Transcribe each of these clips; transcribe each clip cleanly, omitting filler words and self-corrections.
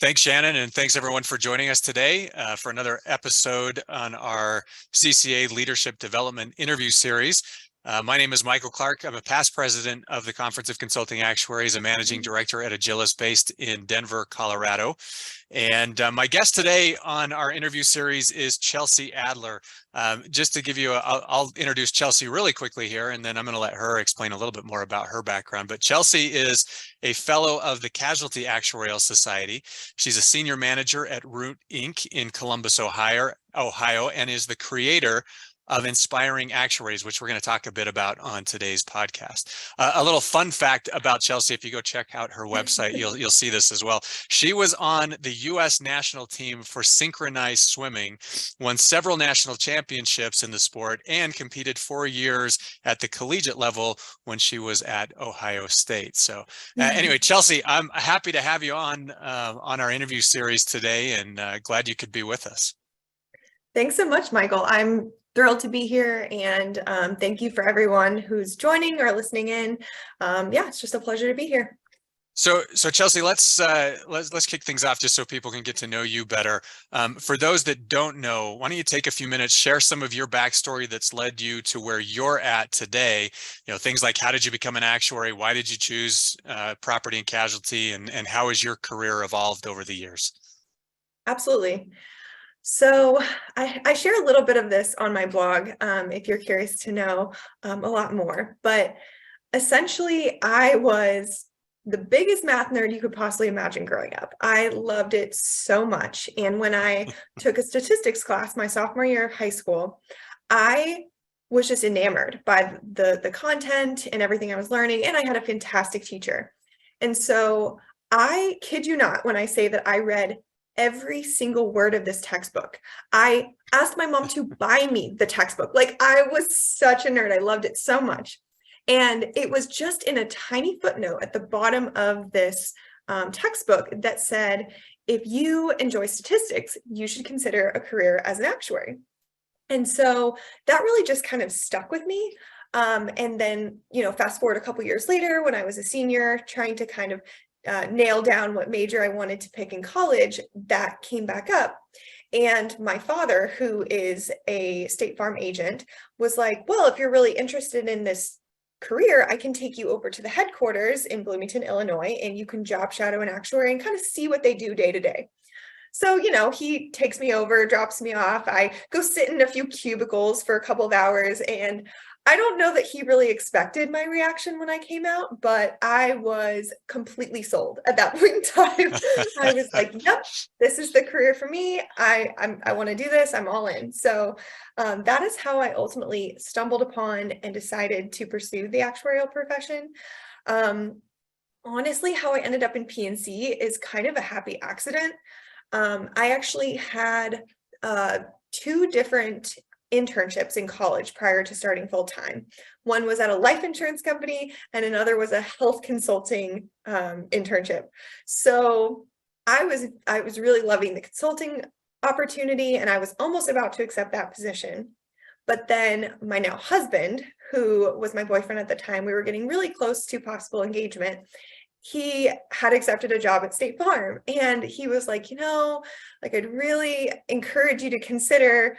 Thanks, Shannon, and thanks everyone for joining us today for another episode on our CCA Leadership Development interview series. My name is Michael Clark. I'm a past president of the Conference of Consulting Actuaries, a managing director at Agilis based in Denver, Colorado. And my guest today on our interview series is Chelsea Adler. Just to give you, I'll introduce Chelsea really quickly here, and then I'm going to let her explain a little bit more about her background. But Chelsea is a fellow of the Casualty Actuarial Society. She's a senior manager at Root Inc. in Columbus, Ohio, and is the creator of Inspiring Actuaries, which we're going to talk a bit about on today's podcast. A little fun fact about Chelsea, if you go check out her website, you'll see this as well. She was on the U.S. national team for Synchronized Swimming, won several national championships in the sport, and competed 4 years at the collegiate level when she was at Ohio State. So anyway, Chelsea, I'm happy to have you on our interview series today, and glad you could be with us. Thanks so much, Michael. I'm thrilled to be here, and thank you for everyone who's joining or listening in. Yeah, it's just a pleasure to be here. So Chelsea, let's kick things off just so people can get to know you better. For those that don't know, why don't you take a few minutes, share some of your backstory that's led you to where you're at today? You know, things like how did you become an actuary? Why did you choose property and casualty? And how has your career evolved over the years? Absolutely. So I share a little bit of this on my blog if you're curious to know a lot more. But essentially, I was the biggest math nerd you could possibly imagine growing up. I loved it so much. And when I took a statistics class my sophomore year of high school, I was just enamored by the content and everything I was learning. And I had a fantastic teacher. And so I kid you not when I say that I read every single word of this textbook. I asked my mom to buy me the textbook. Like, I was such a nerd. I loved it so much. And it was just in a tiny footnote at the bottom of this textbook that said, if you enjoy statistics, you should consider a career as an actuary. And so that really just kind of stuck with me. And then, fast forward a couple years later, when I was a senior, trying to kind of nail down what major I wanted to pick in college, that came back up. And my father, who is a State Farm agent, was like, well, if you're really interested in this career, I can take you over to the headquarters in Bloomington, Illinois, and you can job shadow an actuary and kind of see what they do day to day. So, he takes me over, drops me off. I go sit in a few cubicles for a couple of hours, and I don't know that he really expected my reaction when I came out, but I was completely sold at that point in time. I was like, yep, this is the career for me. I want to do this. I'm all in. So that is how I ultimately stumbled upon and decided to pursue the actuarial profession. Honestly, how I ended up in P&C is kind of a happy accident. I actually had 2 different internships in college prior to starting full-time. One was at a life insurance company and another was a health consulting internship. So I was really loving the consulting opportunity, and I was almost about to accept that position. But then my now husband, who was my boyfriend at the time, we were getting really close to possible engagement. He had accepted a job at State Farm, and he was like, I'd really encourage you to consider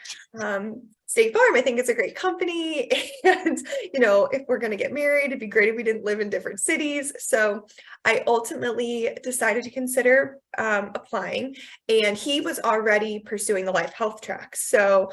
State Farm. I think it's a great company. And, if we're going to get married, it'd be great if we didn't live in different cities. So I ultimately decided to consider applying, and he was already pursuing the life health track. So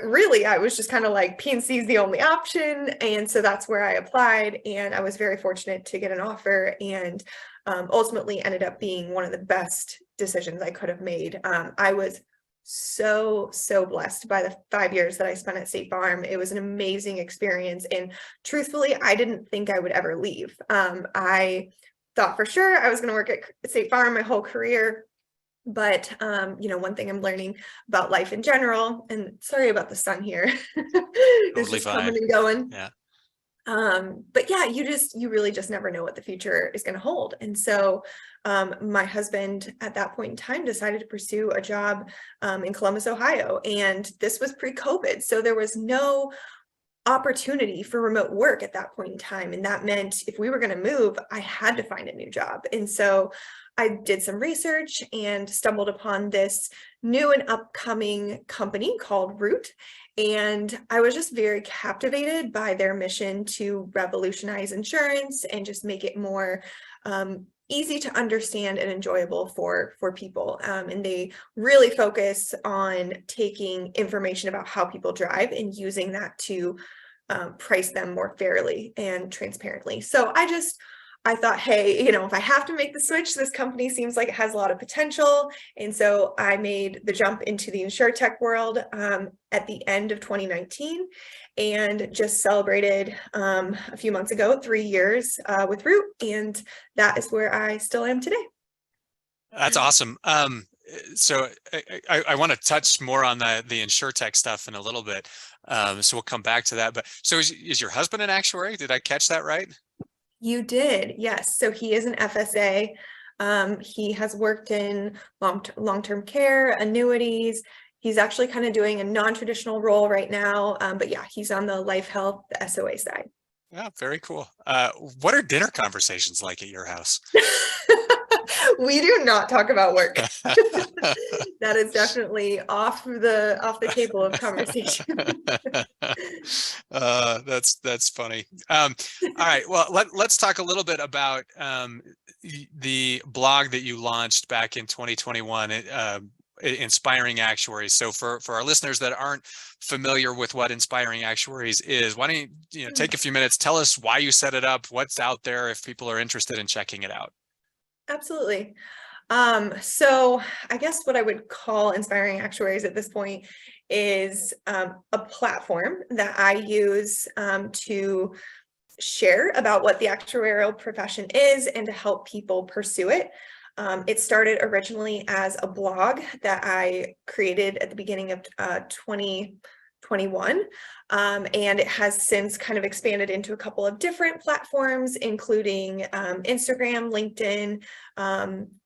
really, I was just kind of like, P&C is the only option. And so that's where I applied. And I was very fortunate to get an offer, and ultimately ended up being one of the best decisions I could have made. I was so blessed by the 5 years that I spent at State Farm. It was an amazing experience. And truthfully, I didn't think I would ever leave. I thought for sure I was going to work at State Farm my whole career. But, one thing I'm learning about life in general, and sorry about the sun here, it's just coming and going. Yeah. But yeah, you really just never know what the future is going to hold. And so my husband at that point in time decided to pursue a job in Columbus, Ohio. And this was pre-COVID. So there was no opportunity for remote work at that point in time. And that meant if we were going to move, I had to find a new job. And so I did some research and stumbled upon this new and upcoming company called Root. And I was just very captivated by their mission to revolutionize insurance and just make it more easy to understand and enjoyable for people. And they really focus on taking information about how people drive and using that to price them more fairly and transparently. So I thought, hey, if I have to make the switch, this company seems like it has a lot of potential. And so I made the jump into the insurtech world at the end of 2019 and just celebrated a few months ago, 3 years with Root. And that is where I still am today. That's awesome. So I want to touch more on the insurtech stuff in a little bit. So we'll come back to that. But so is your husband an actuary? Did I catch that right? You did, yes. So he is an FSA. He has worked in long-term care, annuities. He's actually kind of doing a non-traditional role right now. But yeah, he's on the life health, the SOA side. Yeah, very cool. What are dinner conversations like at your house? We do not talk about work. That is definitely off the table of conversation. That's funny. All right, well, let's talk a little bit about the blog that you launched back in 2021. Inspiring Actuaries. So for our listeners that aren't familiar with what Inspiring Actuaries is, why don't you take a few minutes, tell us why you set it up, what's out there if people are interested in checking it out. Absolutely. So I guess what I would call Inspiring Actuaries at this point is a platform that I use to share about what the actuarial profession is and to help people pursue it. It started originally as a blog that I created at the beginning of 2021, and it has since kind of expanded into a couple of different platforms, including Instagram, LinkedIn,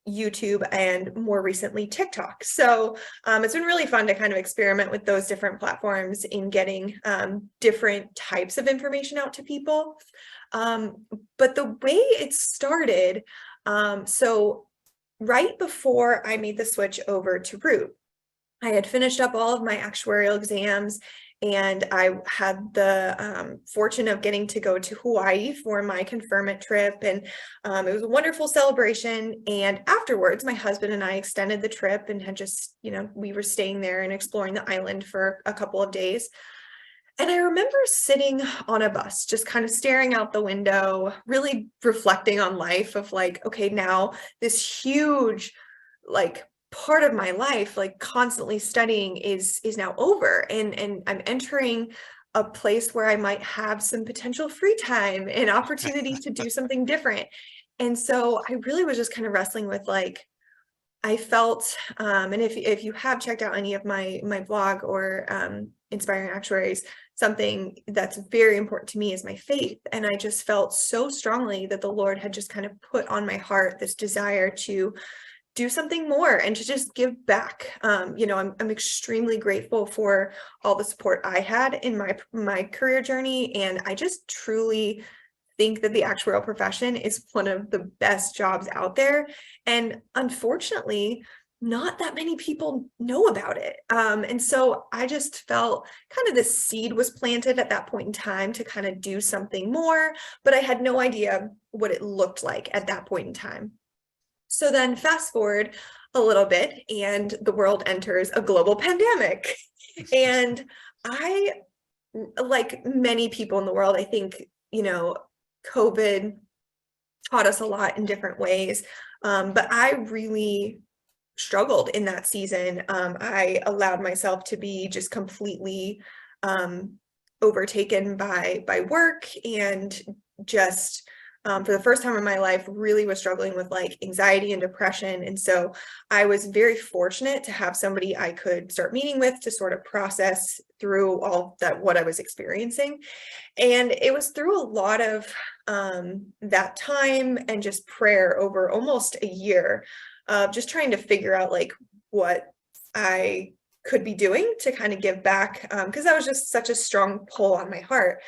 YouTube, and more recently TikTok. So it's been really fun to kind of experiment with those different platforms in getting different types of information out to people. But the way it started, so right before I made the switch over to Root, I had finished up all of my actuarial exams, and I had the fortune of getting to go to Hawaii for my conferment trip, and it was a wonderful celebration. And afterwards, my husband and I extended the trip and had just, we were staying there and exploring the island for a couple of days. And I remember sitting on a bus, just kind of staring out the window, really reflecting on life of like, okay, now this huge, part of my life, constantly studying is now over. And I'm entering a place where I might have some potential free time and opportunity to do something different. And so I really was just kind of wrestling with I felt, and if you have checked out any of my blog or Inspiring Actuaries, something that's very important to me is my faith. And I just felt so strongly that the Lord had just kind of put on my heart this desire to do something more and to just give back. I'm extremely grateful for all the support I had in my career journey. And I just truly think that the actuarial profession is one of the best jobs out there. And unfortunately, not that many people know about it. And so I just felt kind of this seed was planted at that point in time to kind of do something more, but I had no idea what it looked like at that point in time. So then fast forward a little bit and the world enters a global pandemic. And I, like many people in the world, I think, COVID taught us a lot in different ways. But I really struggled in that season. I allowed myself to be just completely overtaken by work, and just for the first time in my life really was struggling with anxiety and depression. And so I was very fortunate to have somebody I could start meeting with to sort of process through all that, what I was experiencing. And it was through a lot of that time and just prayer over almost a year of just trying to figure out what I could be doing to kind of give back, because that was just such a strong pull on my heart.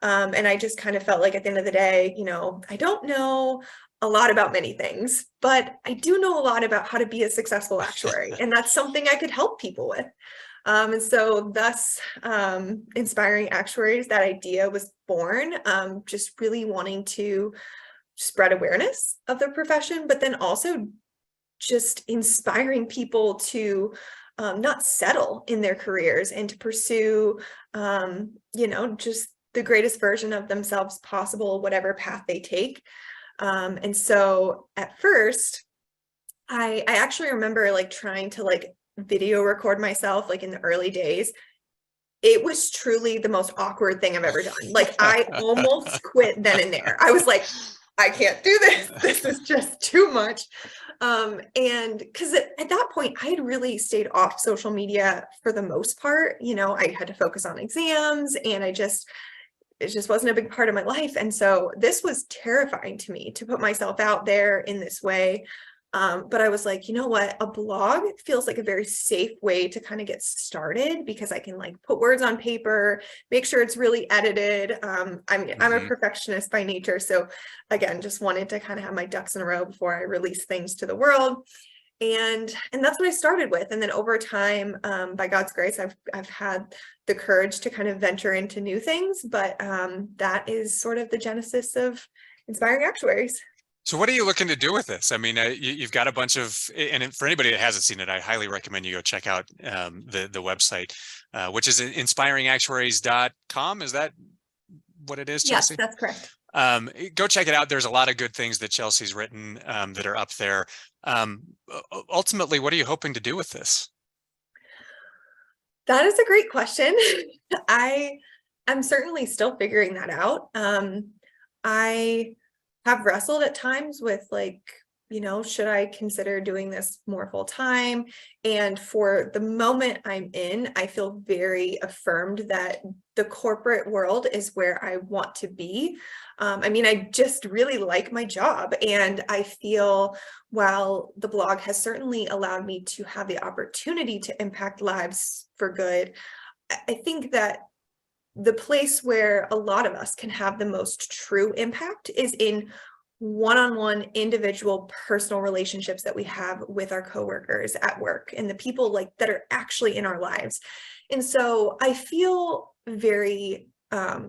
And I just kind of felt like at the end of the day, I don't know a lot about many things, but I do know a lot about how to be a successful actuary, and that's something I could help people with. And so thus, Inspiring Actuaries, that idea was born, just really wanting to spread awareness of the profession, but then also just inspiring people to not settle in their careers and to pursue, just the greatest version of themselves possible, whatever path they take. And so at first, I actually remember like trying to like video record myself like in the early days. It was truly the most awkward thing I've ever done. Like I almost quit then and there. I was like, I can't do this. This is just too much. And because at that point I had really stayed off social media for the most part. I had to focus on exams, and it just wasn't a big part of my life. And so this was terrifying to me to put myself out there in this way. But I was like, you know what? A blog feels like a very safe way to kind of get started, because I can like put words on paper, make sure it's really edited. I'm a perfectionist by nature. So again, just wanted to kind of have my ducks in a row before I release things to the world. And that's what I started with. And then over time, by God's grace, I've had the courage to kind of venture into new things. But that is sort of the genesis of Inspiring Actuaries. So what are you looking to do with this? I mean, you've got a bunch of, and for anybody that hasn't seen it, I highly recommend you go check out the website, which is inspiringactuaries.com. Is that what it is, Chelsea? Yes, that's correct. Go check it out. There's a lot of good things that Chelsea's written that are up there. Ultimately, what are you hoping to do with this? That is a great question. I'm certainly still figuring that out. I have wrestled at times with like, should I consider doing this more full time? And for the moment I'm in, I feel very affirmed that the corporate world is where I want to be. I just really like my job, and I feel while the blog has certainly allowed me to have the opportunity to impact lives for good, I think that the place where a lot of us can have the most true impact is in one-on-one individual personal relationships that we have with our coworkers at work and the people like that are actually in our lives. And so I feel very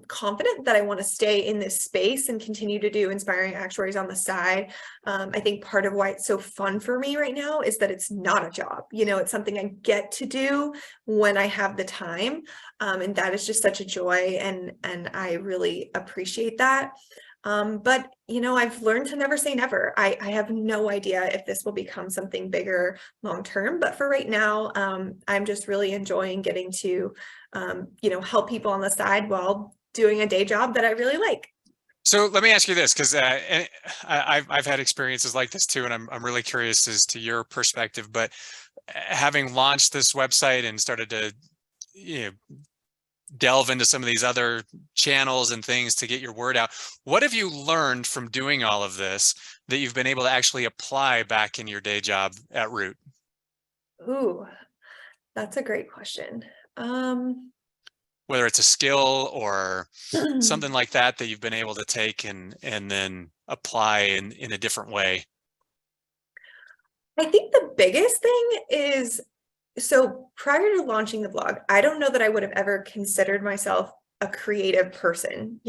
confident that I want to stay in this space and continue to do Inspiring Actuaries on the side. I think part of why it's so fun for me right now is that it's not a job. It's something I get to do when I have the time. And that is just such a joy. And I really appreciate that. But I've learned to never say never. I have no idea if this will become something bigger long term, but for right now, I'm just really enjoying getting to, help people on the side while doing a day job that I really like. So let me ask you this, because I've had experiences like this too, and I'm really curious as to your perspective. But having launched this website and started to, delve into some of these other channels and things to get your word out, what have you learned from doing all of this that you've been able to actually apply back in your day job at Root? Ooh, that's a great question. Whether it's a skill or something like that you've been able to take and then apply in a different way. I think the biggest thing is, so prior to launching the blog, I don't know that I would have ever considered myself a creative person.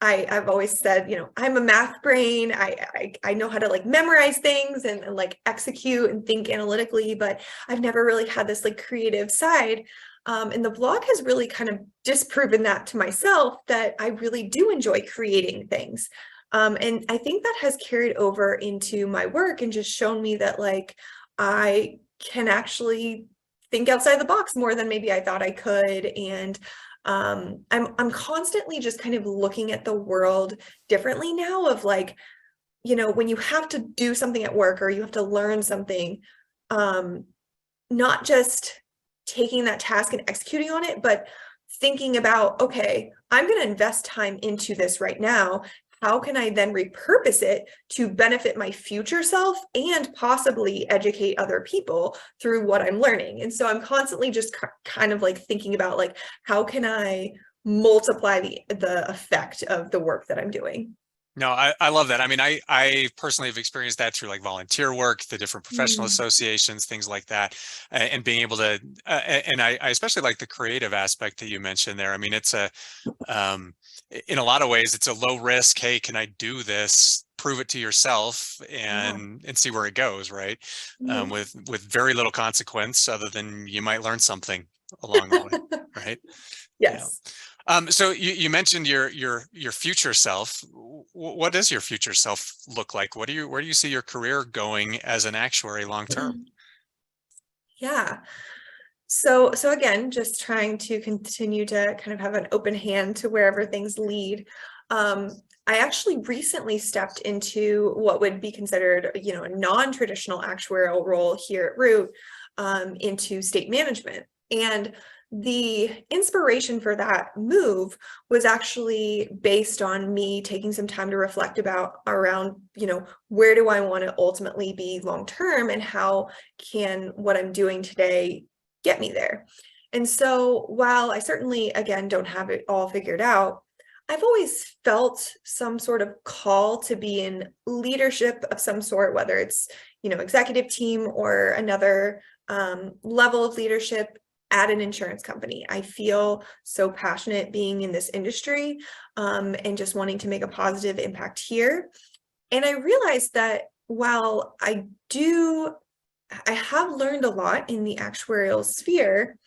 I've always said, I'm a math brain. I know how to like memorize things and like execute and think analytically, but I've never really had this like creative side. And the blog has really kind of disproven that to myself, that I really do enjoy creating things. And I think that has carried over into my work and just shown me that like I can actually think outside the box more than maybe I thought I could. And I'm constantly just kind of looking at the world differently now, of like, when you have to do something at work or you have to learn something, not just taking that task and executing on it, but thinking about, okay, I'm going to invest time into this right now. How can I then repurpose it to benefit my future self and possibly educate other people through what I'm learning? And so I'm constantly just kind of like thinking about like, how can I multiply the effect of the work that I'm doing? No, I love that. I mean, I personally have experienced that through like volunteer work, the different professional Mm, associations, things like that, and being able to, and I especially like the creative aspect that you mentioned there. I mean, it's a, um, in a lot of ways, it's a low risk. Hey, can I do this? Prove it to yourself yeah. and see where it goes, right? Mhm. With very little consequence, other than you might learn something along the way, right? Yeah. Yes. So you mentioned your future self. What does your future self look like? Where do you see your career going as an actuary long term? Yeah. So again, just trying to continue to kind of have an open hand to wherever things lead. I actually recently stepped into what would be considered, a non-traditional actuarial role here at Root, into state management. And the inspiration for that move was actually based on me taking some time to reflect about around, where do I want to ultimately be long term, and how can what I'm doing today get me there. And so while I certainly, again, don't have it all figured out, I've always felt some sort of call to be in leadership of some sort, whether it's, executive team or another level of leadership at an insurance company. I feel so passionate being in this industry, and just wanting to make a positive impact here. And I realized that while I have learned a lot in the actuarial sphere,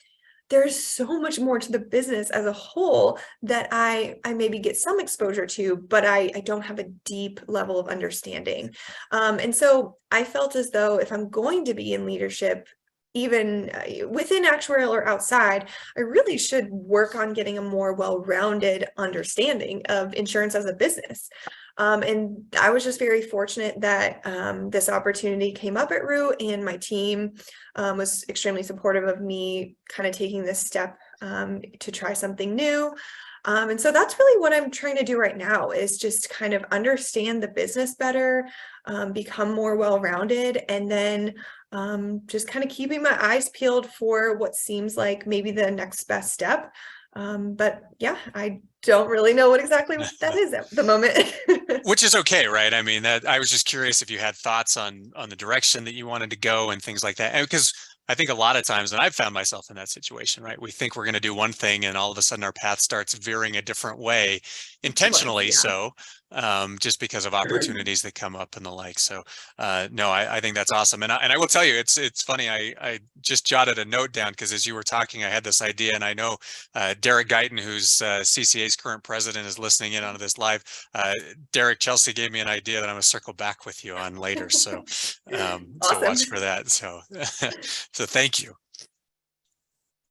there's so much more to the business as a whole that I maybe get some exposure to, but I don't have a deep level of understanding. And so I felt as though if I'm going to be in leadership, even within actuarial or outside, I really should work on getting a more well-rounded understanding of insurance as a business. And I was just very fortunate that this opportunity came up at Root, and my team was extremely supportive of me kind of taking this step to try something new. And so that's really what I'm trying to do right now, is just kind of understand the business better, become more well-rounded, and then just kind of keeping my eyes peeled for what seems like maybe the next best step. But yeah, I don't really know what exactly that is at the moment. Which is okay, right? I mean, that I was just curious if you had thoughts on the direction that you wanted to go and things like that. And because I think a lot of times, and I've found myself in that situation, right? We think we're going to do one thing, and all of a sudden our path starts veering a different way, Was, intentionally yeah. so, just because of opportunities that come up and the like. So, no, I think that's awesome. And I will tell you, it's funny. I just jotted a note down because as you were talking, I had this idea, and I know Derek Guyton, who's CCA's current president, is listening in on this live. Derek, Chelsea gave me an idea that I'm going to circle back with you on later. So, so Awesome. watch for that. So, so thank you.